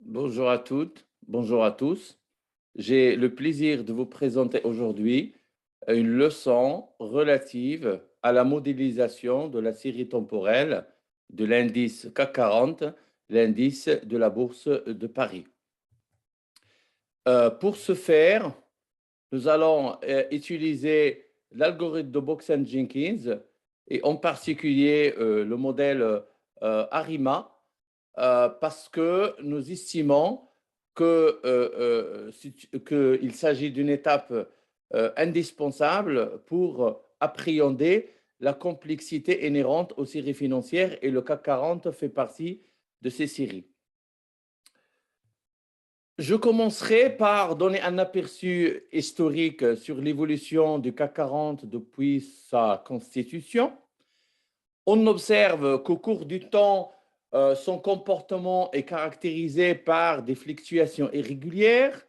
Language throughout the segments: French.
Bonjour à toutes, bonjour à tous. J'ai le plaisir de vous présenter aujourd'hui une leçon relative à la modélisation de la série temporelle de l'indice CAC 40, l'indice de la Bourse de Paris. Pour ce faire, nous allons utiliser l'algorithme de Box-Jenkins et en particulier le modèle ARIMA parce que nous estimons qu'il s'agit d'une étape indispensable pour appréhender la complexité inhérente aux séries financières et le CAC 40 fait partie de ces séries. Je commencerai par donner un aperçu historique sur l'évolution du CAC 40 depuis sa constitution. On observe qu'au cours du temps, son comportement est caractérisé par des fluctuations irrégulières,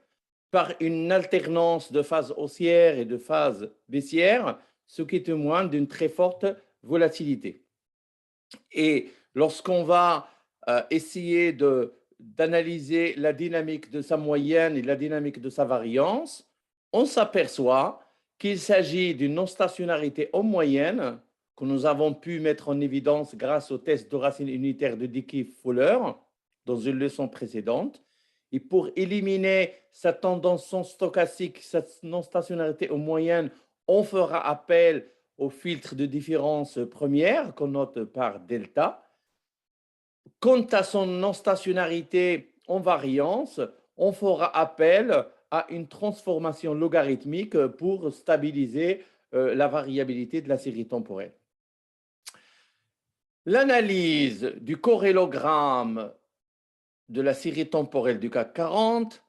par une alternance de phases haussières et de phases baissières, ce qui témoigne d'une très forte volatilité. Et lorsqu'on va essayer d'analyser la dynamique de sa moyenne et la dynamique de sa variance, on s'aperçoit qu'il s'agit d'une non-stationnarité en moyenne que nous avons pu mettre en évidence grâce au test de racine unitaire de Dickey-Fowler dans une leçon précédente. Et pour éliminer cette tendance stochastique, cette non-stationnarité en moyenne, on fera appel au filtre de différence première qu'on note par delta. Quant à son non-stationnarité en variance, on fera appel à une transformation logarithmique pour stabiliser la variabilité de la série temporelle. L'analyse du corrélogramme de la série temporelle du CAC 40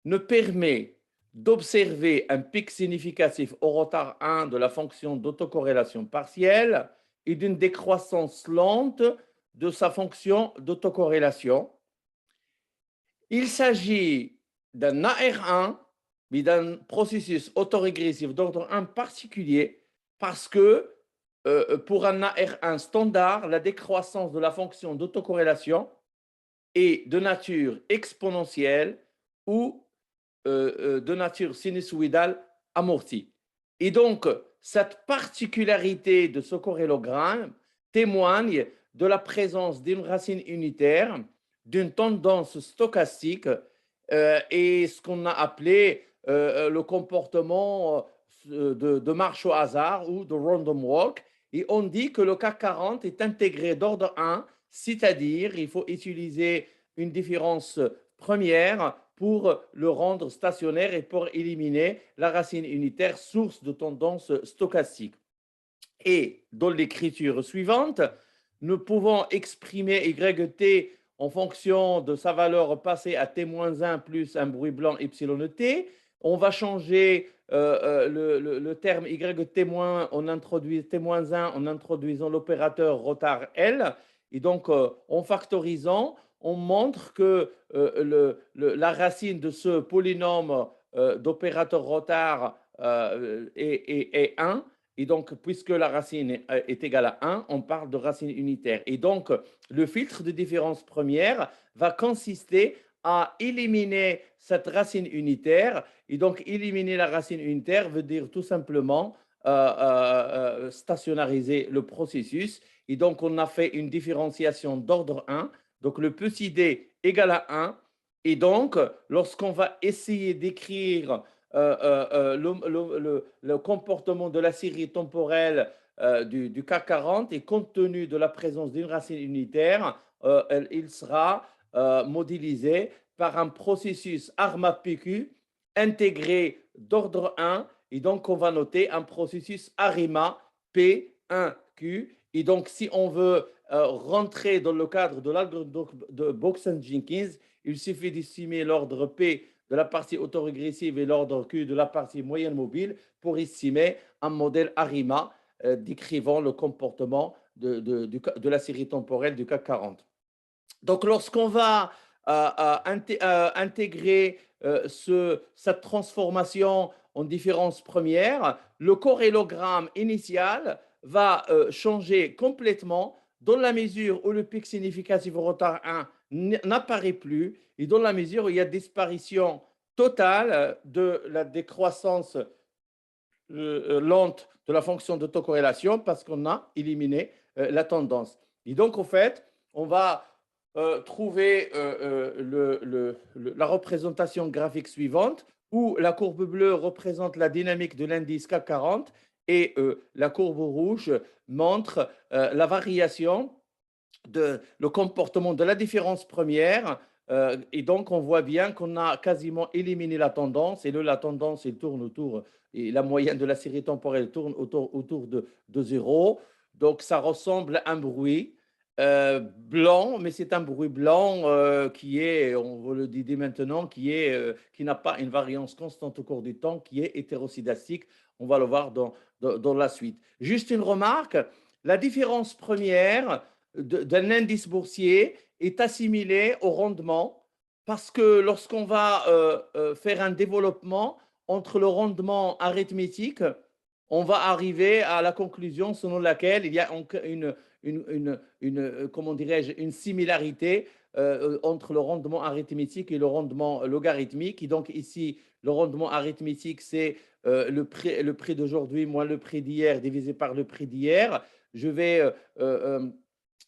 nous permet d'observer un pic significatif au retard 1 de la fonction d'autocorrélation partielle et d'une décroissance lente de sa fonction d'autocorrélation. Il s'agit d'un AR1, mais d'un processus autorégressif d'ordre 1 particulier, parce que pour un AR1 standard, la décroissance de la fonction d'autocorrélation est de nature exponentielle ou de nature sinusoïdale amortie. Et donc, cette particularité de ce corrélogramme témoigne de la présence d'une racine unitaire, d'une tendance stochastique et ce qu'on a appelé le comportement de marche au hasard ou de random walk. Et on dit que le CAC 40 est intégré d'ordre 1, c'est-à-dire il faut utiliser une différence première pour le rendre stationnaire et pour éliminer la racine unitaire, source de tendance stochastique. Et dans l'écriture suivante, nous pouvons exprimer YT en fonction de sa valeur passée à T-1 plus un bruit blanc YT. On va changer le terme YT- on introduit T-1 en introduisant l'opérateur retard L. Et donc, en factorisant, on montre que la racine de ce polynôme d'opérateur retard est 1. Et donc, puisque la racine est égale à 1, on parle de racine unitaire. Et donc, le filtre de différence première va consister à éliminer cette racine unitaire. Et donc, éliminer la racine unitaire veut dire tout simplement stationnariser le processus. Et donc, on a fait une différenciation d'ordre 1. Donc, le petit d égale à 1. Et donc, lorsqu'on va essayer d'écrire le comportement de la série temporelle du CAC 40 et compte tenu de la présence d'une racine unitaire, il sera modélisé par un processus ARMA-PQ intégré d'ordre 1 et donc on va noter un processus ARIMA P1Q. Et donc si on veut rentrer dans le cadre de l'algorithme de Box-Jenkins, il suffit d'estimer l'ordre P de la partie autorégressive et l'ordre Q de la partie moyenne mobile pour estimer un modèle ARIMA décrivant le comportement de la série temporelle du CAC 40. Donc, lorsqu'on va intégrer cette transformation en différence première, le corrélogramme initial va changer complètement dans la mesure où le pic significatif au retard 1 n'apparaît plus, et dans la mesure où il y a disparition totale de la décroissance lente de la fonction d'autocorrélation parce qu'on a éliminé la tendance. Et donc, au fait, on va trouver la représentation graphique suivante où la courbe bleue représente la dynamique de l'indice CAC 40 et la courbe rouge montre la variation le comportement de la différence première. Et donc, on voit bien qu'on a quasiment éliminé la tendance. Et là, la tendance, elle tourne autour, et la moyenne de la série temporelle tourne autour de 0. Donc, ça ressemble à un bruit blanc, mais c'est un bruit blanc qui est, on vous le dit dès maintenant, qui n'a pas une variance constante au cours du temps, qui est hétéroscédastique. On va le voir dans la suite. Juste une remarque, la différence première d'un indice boursier est assimilé au rendement parce que lorsqu'on va faire un développement entre le rendement arithmétique, on va arriver à la conclusion selon laquelle il y a comment dirais-je, une similarité entre le rendement arithmétique et le rendement logarithmique. Et donc ici, le rendement arithmétique, c'est le prix d'aujourd'hui moins le prix d'hier divisé par le prix d'hier. Je vais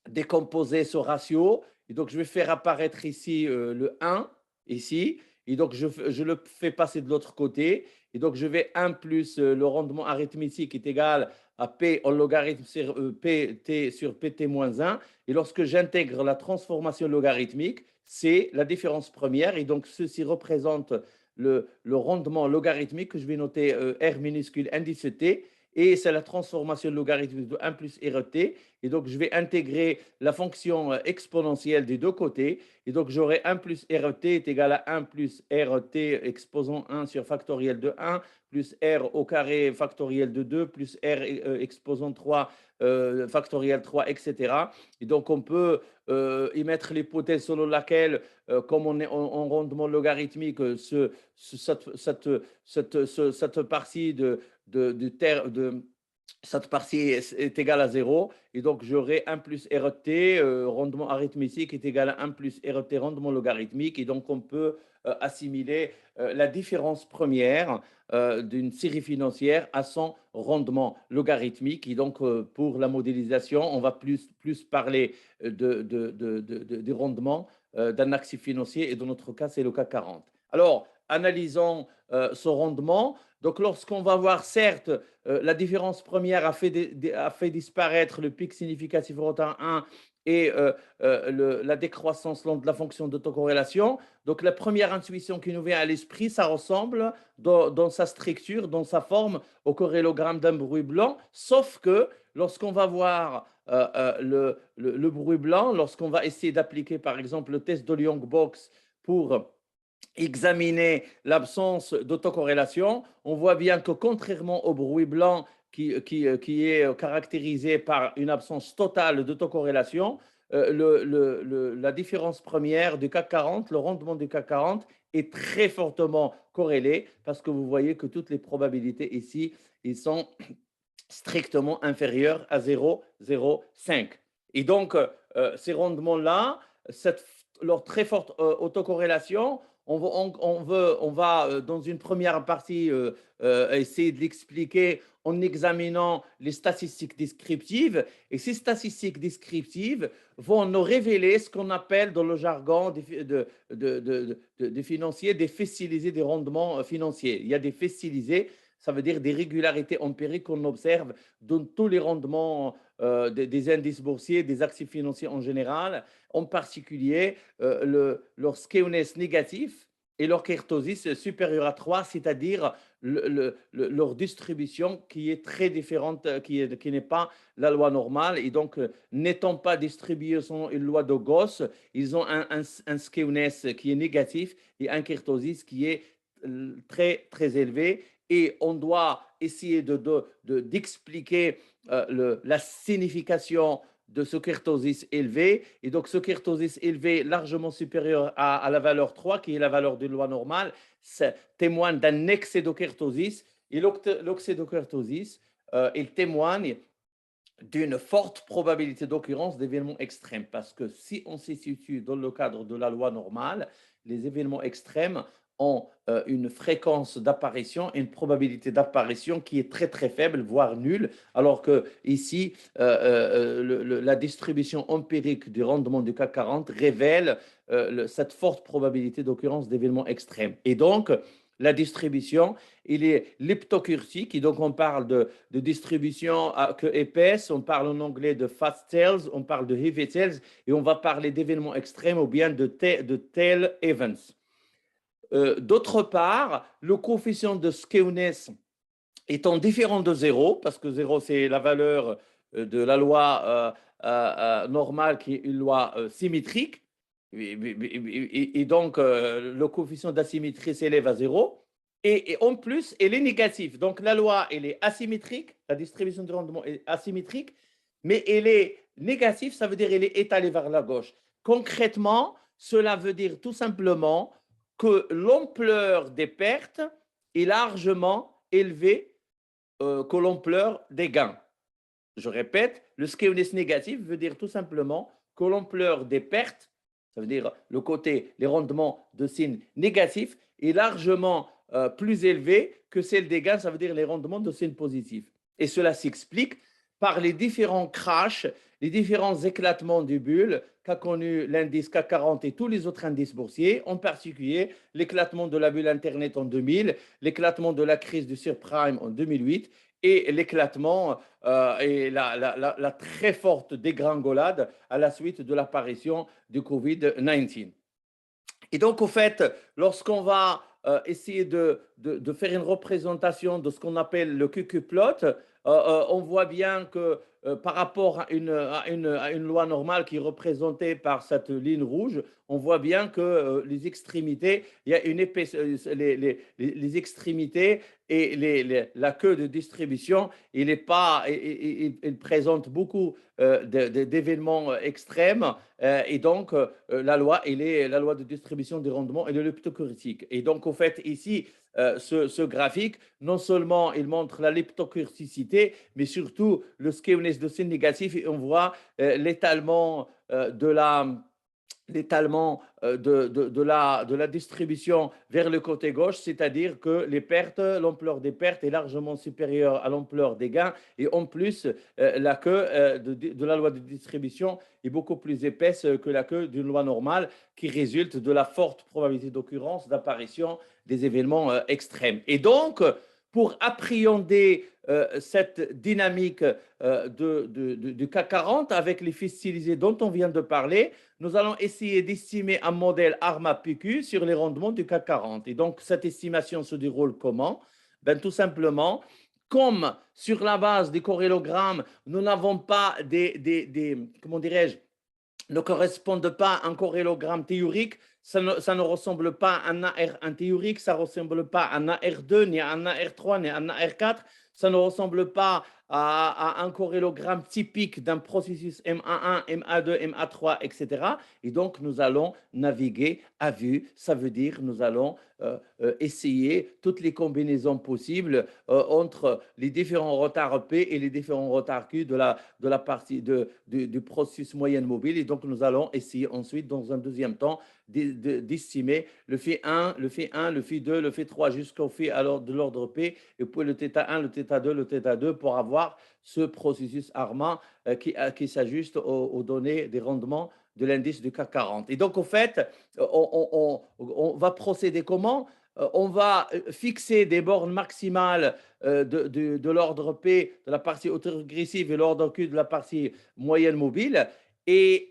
décomposer ce ratio. Et donc, je vais faire apparaître ici le 1, ici. Et donc, je le fais passer de l'autre côté. Et donc, je vais 1 plus le rendement arithmétique est égal à P en logarithme sur PT sur PT moins 1. Et lorsque j'intègre la transformation logarithmique, c'est la différence première. Et donc, ceci représente le rendement logarithmique que je vais noter R minuscule indice T. Et c'est la transformation logarithmique de 1 plus RT. Et donc, je vais intégrer la fonction exponentielle des deux côtés. Et donc, j'aurai 1 plus RT est égal à 1 plus RT exposant 1 sur factoriel de 1 plus R au carré factoriel de 2 plus R exposant 3 factoriel 3, etc. Et donc, on peut y mettre l'hypothèse selon laquelle, comme on est en rendement logarithmique, cette partie cette partie est égale à 0. Et donc, j'aurai 1 plus RT, rendement arithmétique, est égal à 1 plus RT, rendement logarithmique. Et donc, on peut assimiler la différence première d'une série financière à son rendement logarithmique. Et donc, pour la modélisation, on va plus parler du rendement d'un actif financier. Et dans notre cas, c'est le CAC 40. Alors, analysons ce rendement. Donc, lorsqu'on va voir, certes, la différence première a fait disparaître le pic significatif au retard 1 et la décroissance lente de la fonction d'autocorrélation. Donc, la première intuition qui nous vient à l'esprit, ça ressemble dans sa structure, dans sa forme, au corrélogramme d'un bruit blanc, sauf que lorsqu'on va voir le bruit blanc, lorsqu'on va essayer d'appliquer, par exemple, le test de Young-Box pour examiner l'absence d'autocorrélation, on voit bien que contrairement au bruit blanc qui est caractérisé par une absence totale d'autocorrélation, la différence première du CAC 40, le rendement du CAC 40 est très fortement corrélé parce que vous voyez que toutes les probabilités ici, ils sont strictement inférieures à 0,05. Et donc, ces rendements-là, leur très forte autocorrélation, on va, dans une première partie, essayer de l'expliquer en examinant les statistiques descriptives. Et ces statistiques descriptives vont nous révéler ce qu'on appelle dans le jargon des financiers des faits stylisés des rendements financiers. Il y a des faits stylisés, ça veut dire des régularités empiriques qu'on observe dans tous les rendements des indices boursiers, des actifs financiers en général, en particulier leur skewness négatif et leur kertosis supérieure à 3, c'est-à-dire leur distribution qui est très différente, qui n'est pas la loi normale. Et donc, n'étant pas distribués selon une loi de Gauss, ils ont un skewness qui est négatif et un kertosis qui est très, très élevé. Et on doit essayer d'expliquer la signification de ce kertosis élevé. Et donc, ce kertosis élevé largement supérieur à la valeur 3, qui est la valeur de loi normale, témoigne d'un excès de kertosis. Et l'excès de kertosis, il témoigne d'une forte probabilité d'occurrence d'événements extrêmes. Parce que si on se situe dans le cadre de la loi normale, les événements extrêmes ont une fréquence d'apparition et une probabilité d'apparition qui est très très faible, voire nulle, alors que ici, la distribution empirique du rendement du CAC 40 révèle cette forte probabilité d'occurrence d'événements extrêmes. Et donc, la distribution, il est leptocurtique, et donc on parle de distribution que épaisse, on parle en anglais de fast tails, on parle de heavy tails, et on va parler d'événements extrêmes ou bien de tail events. D'autre part, le coefficient de skewness étant différent de 0, parce que 0 c'est la valeur de la loi normale qui est une loi symétrique, et donc le coefficient d'asymétrie s'élève à 0. Et en plus, elle est négative. Donc la loi, elle est asymétrique, la distribution du rendement est asymétrique, mais elle est négative, ça veut dire qu'elle est étalée vers la gauche. Concrètement, cela veut dire tout simplement que l'ampleur des pertes est largement élevée que l'ampleur des gains. Je répète, le skewness négatif veut dire tout simplement que l'ampleur des pertes, ça veut dire le côté, les rendements de signes négatifs, est largement plus élevé que celle des gains, ça veut dire les rendements de signes positifs. Et cela s'explique par les différents crashs, les différents éclatements du bulle qu'a connu l'indice CAC 40 et tous les autres indices boursiers, en particulier l'éclatement de la bulle Internet en 2000, l'éclatement de la crise du subprime en 2008 et l'éclatement et la très forte dégringolade à la suite de l'apparition du Covid-19. Et donc, au fait, lorsqu'on va essayer de faire une représentation de ce qu'on appelle le QQ-plot, on voit bien que par rapport à une loi normale qui est représentée par cette ligne rouge, on voit bien que les extrémités, il y a une épaisse, les extrémités et la queue de distribution, il présente beaucoup d'événements extrêmes et donc la loi, la loi de distribution des rendements et de leptocurtique. Et donc, au fait, ici, ce graphique, non seulement il montre la leptocurticité, mais surtout le skewness de signe négatif et on voit l'étalement de la distribution vers le côté gauche, c'est-à-dire que l'ampleur des pertes est largement supérieure à l'ampleur des gains et en plus, la queue de la loi de distribution est beaucoup plus épaisse que la queue d'une loi normale qui résulte de la forte probabilité d'occurrence d'apparition des événements extrêmes. Et donc, pour appréhender cette dynamique du CAC 40 avec les fils stylisés dont on vient de parler, nous allons essayer d'estimer un modèle ARMA-PQ sur les rendements du CAC 40. Et donc, cette estimation se déroule comment? Ben, tout simplement, comme sur la base des corrélogrammes, nous n'avons pas comment dirais-je, ne correspondent pas à un corrélogramme théorique, ça ne ressemble pas à un AR1 théorique, ça ne ressemble pas à un AR2, ni à un AR3, ni à un AR4, ça ne ressemble pas à un corrélogramme typique d'un processus MA1, MA2, MA3, etc. Et donc, nous allons naviguer à vue, ça veut dire nous allons essayer toutes les combinaisons possibles entre les différents retards P et les différents retards Q de la partie du processus moyenne mobile. Et donc, nous allons essayer ensuite, dans un deuxième temps, d'estimer le phi 1, le phi 1, le phi 2, le phi 3 jusqu'au phi de l'ordre P, et puis le θ 1, le θ 2, le θ 2 pour avoir ce processus ARMA qui s'ajuste aux données des rendements de l'indice du CAC 40. Et donc, au fait, on va procéder comment? On va fixer des bornes maximales de l'ordre P de la partie autorégressive et l'ordre Q de la partie moyenne mobile. Et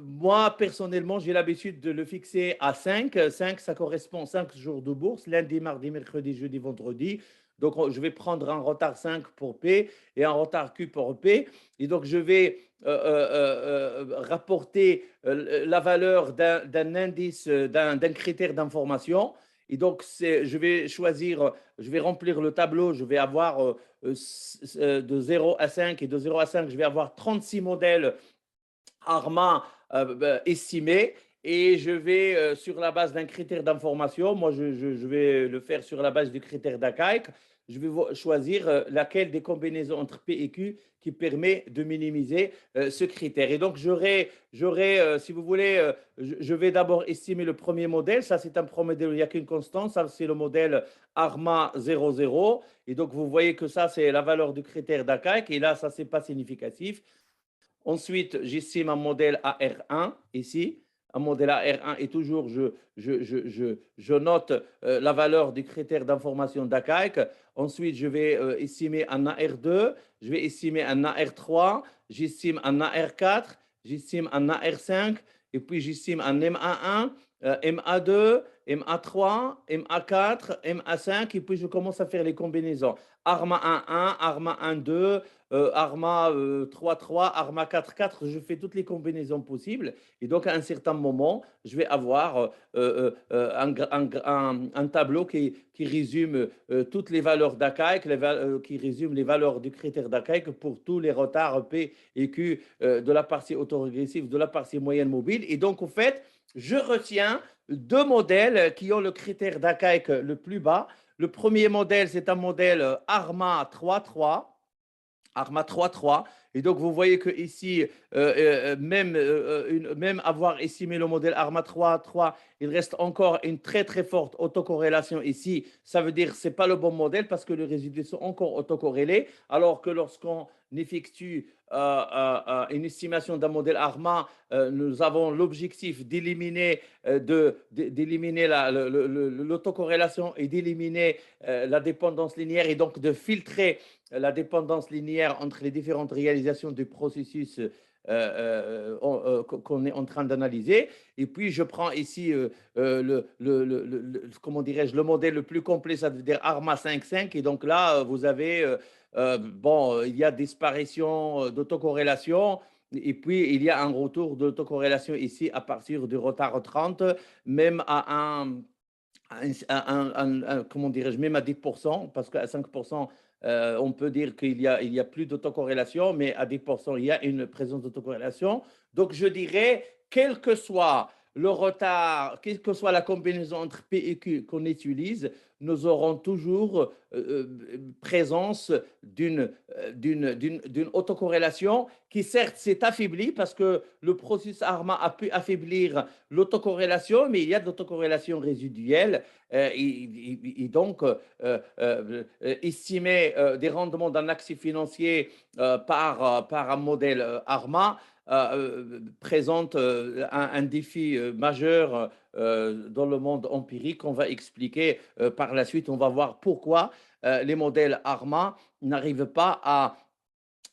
moi, personnellement, j'ai l'habitude de le fixer à 5. 5, ça correspond à 5 jours de bourse, lundi, mardi, mercredi, jeudi, vendredi. Donc, je vais prendre un retard 5 pour P et un retard Q pour P. Et donc, je vais rapporter la valeur d'un indice, d'un critère d'information. Et donc, je vais choisir, je vais remplir le tableau, je vais avoir de 0 à 5 et de 0 à 5, je vais avoir 36 modèles ARMA estimés. et je vais, sur la base d'un critère d'information, moi je vais le faire sur la base du critère d'Akaïk, je vais choisir laquelle des combinaisons entre P et Q qui permet de minimiser ce critère. Et donc, si vous voulez, je vais d'abord estimer le premier modèle. Ça, c'est un premier modèle où il n'y a qu'une constante. Ça, c'est le modèle ARMA 00. Et donc, vous voyez que ça, c'est la valeur du critère d'Akaïk. Et là, ça, ce n'est pas significatif. Ensuite, j'estime un modèle AR1 ici. Un modèle AR1 et toujours, je note la valeur du critère d'information d'Akaïk. Ensuite, je vais estimer un AR2, je vais estimer un AR3, j'estime un AR4, j'estime un AR5, et puis j'estime un MA1, MA2, MA3, MA4, MA5, et puis je commence à faire les combinaisons. ARMA 1.1, ARMA 1.2, ARMA 3.3, ARMA 4.4, je fais toutes les combinaisons possibles. Et donc, à un certain moment, je vais avoir un tableau qui résume toutes les valeurs d'Akaïk, qui résume les valeurs du critère d'Akaïk pour tous les retards P et Q de la partie autorégressive, de la partie moyenne mobile. Et donc, en fait, je retiens deux modèles qui ont le critère d'Akaïk le plus bas. Le premier modèle, c'est un modèle ARMA 3.3. ARMA 3.3. Et donc, vous voyez que ici, même avoir estimé le modèle ARMA 3.3, il reste encore une très, très forte autocorrélation ici. Ça veut dire que ce n'est pas le bon modèle parce que les résidus sont encore autocorrélés, alors que lorsqu'on effectue une estimation d'un modèle ARMA, nous avons l'objectif d'éliminer l'autocorrélation et d'éliminer la dépendance linéaire et donc de filtrer la dépendance linéaire entre les différentes réalisations du processus qu'on est en train d'analyser. Et puis, je prends ici comment dirais-je, le modèle le plus complet, ça veut dire ARMA 5.5. Et donc là, vous avez, bon, il y a disparition d'autocorrélation. Et puis, il y a un retour d'autocorrélation ici à partir du retard 30, même comment dirais-je, même à 10%, parce qu'à 5%, on peut dire qu'il y a plus d'autocorrélation, mais à 10%, il y a une présence d'autocorrélation. Donc, je dirais, quel que soit le retard, quelle que soit la combinaison entre P et Q qu'on utilise, nous aurons toujours présence d'une autocorrélation qui certes s'est affaiblie parce que le processus ARMA a pu affaiblir l'autocorrélation, mais il y a de l'autocorrélation résiduelle et donc estimer des rendements d'un actif financier par un modèle ARMA présente un défi majeur dans le monde empirique. On va expliquer par la suite, on va voir pourquoi les modèles ARMA n'arrivent pas à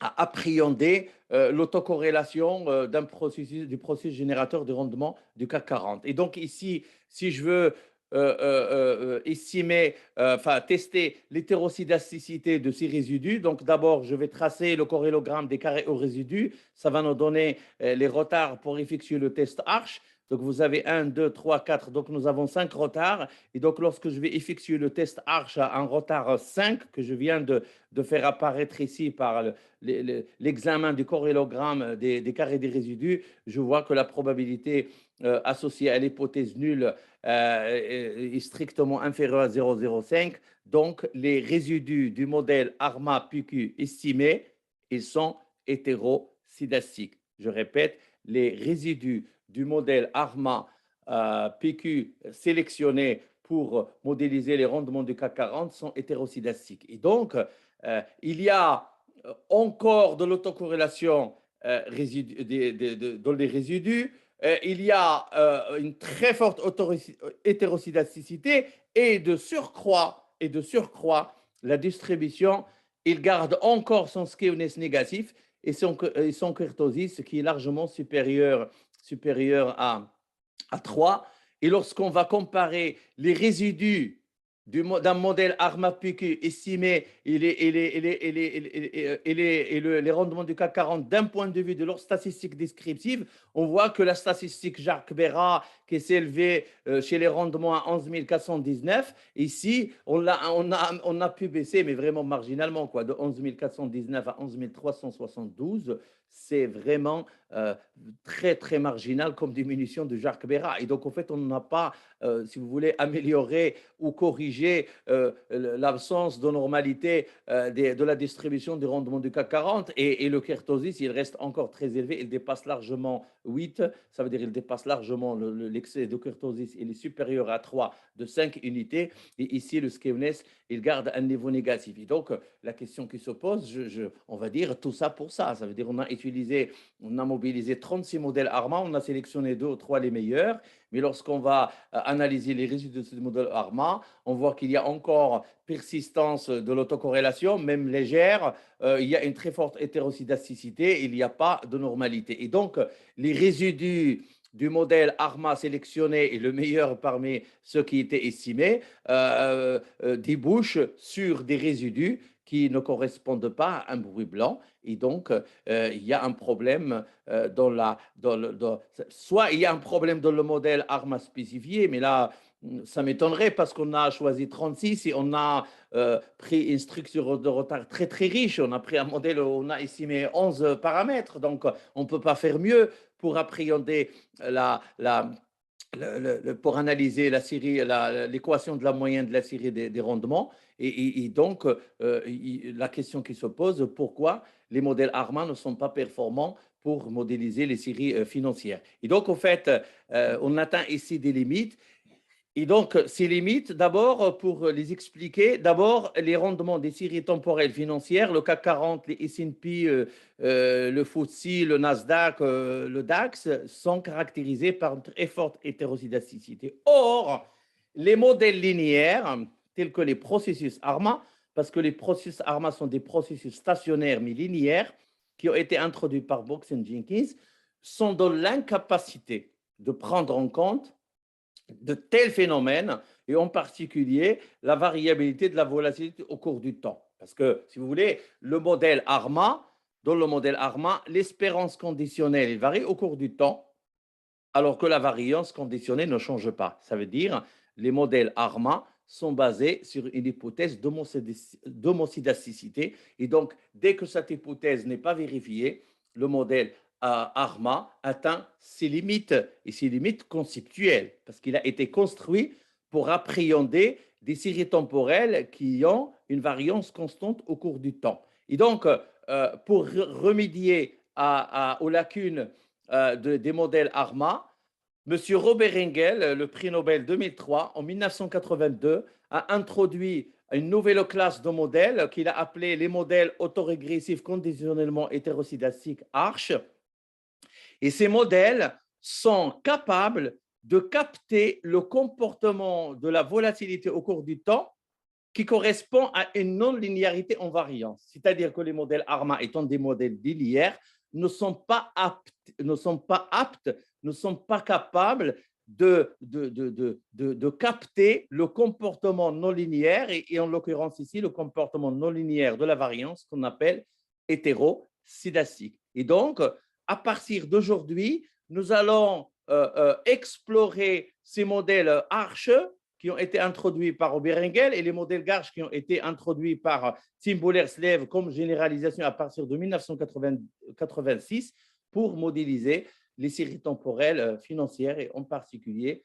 appréhender l'autocorrélation du processus générateur de rendement du CAC 40. Et donc ici, si je veux estimer, enfin tester l'hétérosidasticité de ces résidus. Donc d'abord, je vais tracer le corrélogramme des carrés aux résidus. Ça va nous donner les retards pour effectuer le test Arch. Donc vous avez 1, 2, 3, 4. Donc nous avons 5 retards. Et donc lorsque je vais effectuer le test Arch à un retard 5 que je viens de faire apparaître ici par l'examen du corrélogramme des carrés des résidus, je vois que la probabilité associée à l'hypothèse nulle est strictement inférieure à 0,05. Donc, les résidus du modèle ARMA-PQ estimés, ils sont hétérosidastiques. Je répète, les résidus du modèle ARMA-PQ sélectionnés pour modéliser les rendements du CAC 40 sont hétérosidastiques. Et donc, il y a encore de l'autocorrélation dans les résidus. Il y a une très forte hétérosidasticité et de surcroît, la distribution, il garde encore son skewness négatif et son kurtosis qui est largement supérieur à 3. Et lorsqu'on va comparer les résidus d'un modèle ARMA-PQ estimé et les rendements du CAC 40 d'un point de vue de leur statistique descriptive, on voit que la statistique Jacques-Béra qui s'est élevée chez les rendements à 11 419, ici, on a pu baisser, mais vraiment marginalement, quoi, de 11 419 à 11 372, c'est vraiment très, très marginal comme diminution de Jacques Béra. Et donc, en fait, on n'a pas, si vous voulez, amélioré ou corrigé l'absence de normalité de la distribution du rendement du CAC 40. Et le kurtosis, il reste encore très élevé. Il dépasse largement 8. Ça veut dire qu'il dépasse largement l'excès de kurtosis. Il est supérieur à 3 de 5 unités. Et ici, le skewness, il garde un niveau négatif. Et donc, la question qui se pose, on va dire tout ça pour ça. Ça veut dire on a mobilisé 36 modèles Arma, on a sélectionné 2 ou 3 les meilleurs. Mais lorsqu'on va analyser les résultats de ces modèles Arma, on voit qu'il y a encore persistance de l'autocorrélation, même légère. Il y a une très forte hétéroscédasticité, il n'y a pas de normalité. Et donc, les résidus du modèle ARMA sélectionné et le meilleur parmi ceux qui étaient estimés débouchent sur des résidus qui ne correspondent pas à un bruit blanc. Et donc, il y a un problème soit il y a un problème dans le modèle ARMA spécifié, mais là, ça m'étonnerait parce qu'on a choisi 36 et on a pris une structure de retard très, très riche. On a pris un modèle où on a estimé 11 paramètres. Donc, on ne peut pas faire mieux pour appréhender pour analyser la série, l'équation de la moyenne de la série des rendements. Et donc, la question qui se pose, pourquoi les modèles ARMA ne sont pas performants pour modéliser les séries financières? Et donc, en fait, on atteint ici des limites. Et donc, ces limites, d'abord, pour les expliquer, d'abord, les rendements des séries temporelles financières, le CAC 40, les S&P, le FTSE, le Nasdaq, le DAX, sont caractérisés par une très forte hétéroscédasticité. Or, les modèles linéaires, tels que les processus ARMA, parce que les processus ARMA sont des processus stationnaires mais linéaires, qui ont été introduits par Box et Jenkins, sont dans l'incapacité de prendre en compte de tels phénomènes, et en particulier la variabilité de la volatilité au cours du temps. Parce que, si vous voulez, dans le modèle ARMA, l'espérance conditionnelle elle varie au cours du temps, alors que la variance conditionnelle ne change pas. Ça veut dire les modèles ARMA sont basés sur une hypothèse d'homocydasticité. Et donc, dès que cette hypothèse n'est pas vérifiée, le modèle ARMA atteint ses limites, et ses limites conceptuelles, parce qu'il a été construit pour appréhender des séries temporelles qui ont une variance constante au cours du temps. Et donc, pour remédier aux lacunes des modèles ARMA, Monsieur Robert Engel, le prix Nobel 2003, en 1982, a introduit une nouvelle classe de modèles qu'il a appelé les modèles autorégressifs conditionnellement hétéroscédastiques ARCH. Et ces modèles sont capables de capter le comportement de la volatilité au cours du temps qui correspond à une non-linéarité en variance. C'est-à-dire que les modèles ARMA étant des modèles linéaires ne sont pas aptes, ne sont pas capables de capter le comportement non linéaire et en l'occurrence ici, le comportement non linéaire de la variance qu'on appelle hétéroscédastique. Et donc, à partir d'aujourd'hui, nous allons explorer ces modèles Arch qui ont été introduits par Oberengel et les modèles Garch qui ont été introduits par Tim Boler-Slev comme généralisation à partir de 1986 pour modéliser les séries temporelles financières et en particulier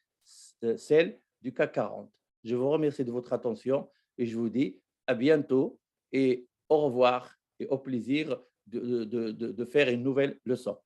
celles du CAC 40. Je vous remercie de votre attention et je vous dis à bientôt et au revoir et au plaisir de faire une nouvelle leçon.